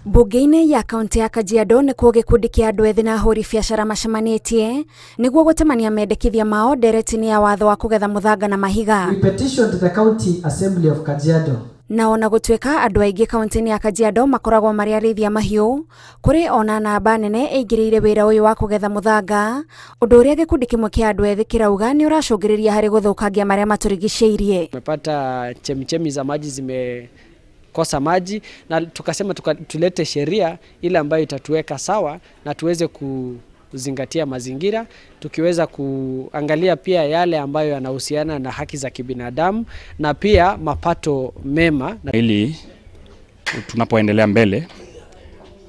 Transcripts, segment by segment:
Bunge-inĩ ya kaunti ya Kajiado nĩkuo gĩkundi kĩa andũ ethĩ na ahũri biacara macemanĩtie nĩguo gũtemania mendekithia mao ndereti-inĩ ya watho wa kũgetha mũthanga na mahiga. We petition to the County Assembly of Kajiado. Na ona gũtuĩka andũ aingĩ kaunti-inĩ ya Kajiado makoragwo marĩ arĩithia mahiũ, kũrĩ ona namba nene ĩingĩrĩire wĩra ũyũ wa kũgetha mũthanga, ũndũ ũrĩa gĩkundi kĩmwe kĩa andũ ethĩ kĩrauga nĩ ũracũngĩrĩria harĩ gũthũkangia marĩa matũrigicĩirie. Tumepata chemichemi za maji zimekosa maji na tukasema tulete sheria ile ambayo itatuweka sawa na tuweze kuzingatia mazingira, tukiweza kuangalia pia yale ambayo yanahusiana na haki za kibinadamu na pia mapato mema. Ili tunapoendelea mbele,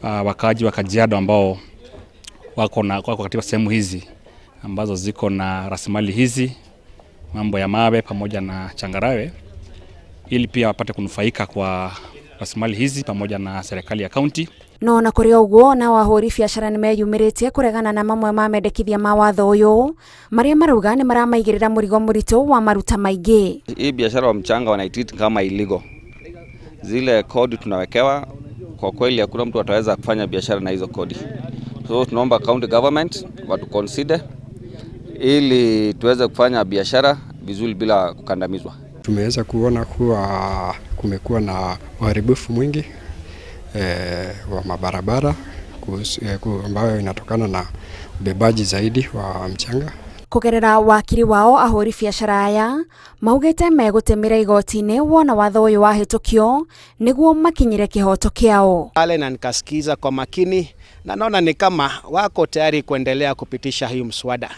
wakaaji wa Kajiado ambao wako katika sehemu hizi ambazo ziko na rasilimali hizi, mambo ya mawe pamoja na changarawe, ili pia wapate kunufaika kwa rasilimali hizi pamoja na serikali ya kaunti. No na kũrĩ ũguo na ahũri biacara nĩ meyumĩrĩtie kũregana na mamwe ma mendekithia ma watho ũyũ marĩa marauga nĩ maramaigĩrĩra mũrigo mũritũ wa maruta maingĩ. Hii biashara wa mchanga wanaitreat kama illegal. Zile kodi tunawekewa, kwa kweli hakuna mtu ataweza kufanya biashara na hizo kodi. So tunaomba county government watu consider ili tuweze kufanya biashara vizuri bila kukandamizwa. Tumeweza kuona kuwa kumekuwa na uharibifu mwingi wa mabarabara ambayo inatokana na ubebaji zaidi wa mchanga. Kugerera wakiri wao ahũri biacara aya maugĩte megũtemera igoti-inĩ wona watho ũyũ wahĩtũkio nĩguo makinyire kĩhoto kĩao. Pale na nikasikiza kwa makini na naona ni kama wako tayari kuendelea kupitisha hii mswada.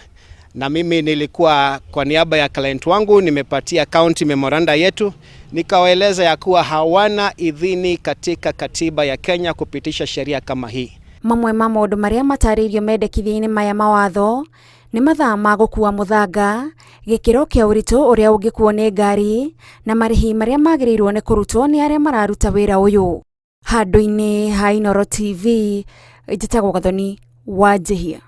Na mimi nilikuwa kwa niaba ya client wangu nimepatia county memoranda yetu, nikawaeleza ya kuwa hawana idhini katika katiba ya Kenya kupitisha sheria kama hii. Mamwe ma maũndũ marĩa matarĩirio mendekithia-inĩ maya mawatho nĩ mathaa ma gũkua mũthanga, gĩkĩro kĩa ũritũ ũrĩa ũngĩkuo nĩ ngari na marĩhi marĩa magĩrĩirwo nĩ kũrutwo nĩ arĩa mararuta wĩra ũyũ. Handũ-inĩ ha Inooro TV, njĩtagwo Gathoni Wanjihia.